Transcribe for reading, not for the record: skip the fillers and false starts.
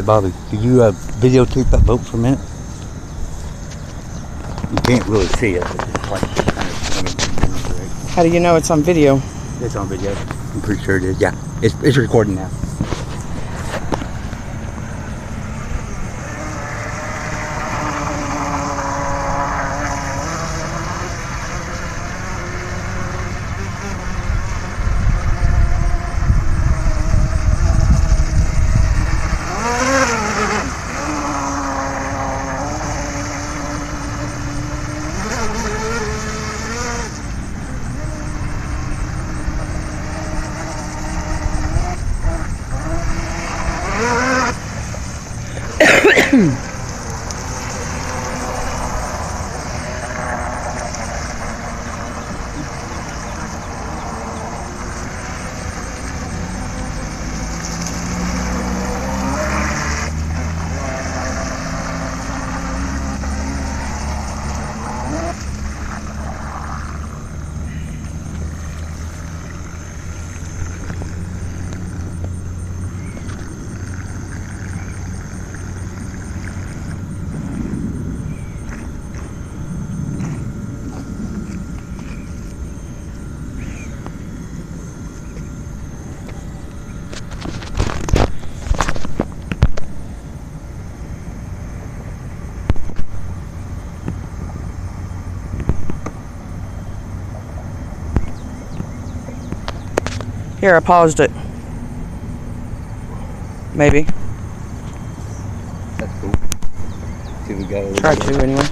Bobby, could you videotape that boat for a minute? You can't really see it, but it's like kind of swimming. Right? How do you know it's on video? It's on video. I'm pretty sure it is. Yeah, it's recording now. Here, I paused it. Maybe. That's cool. See, we got it. Try to, anyway.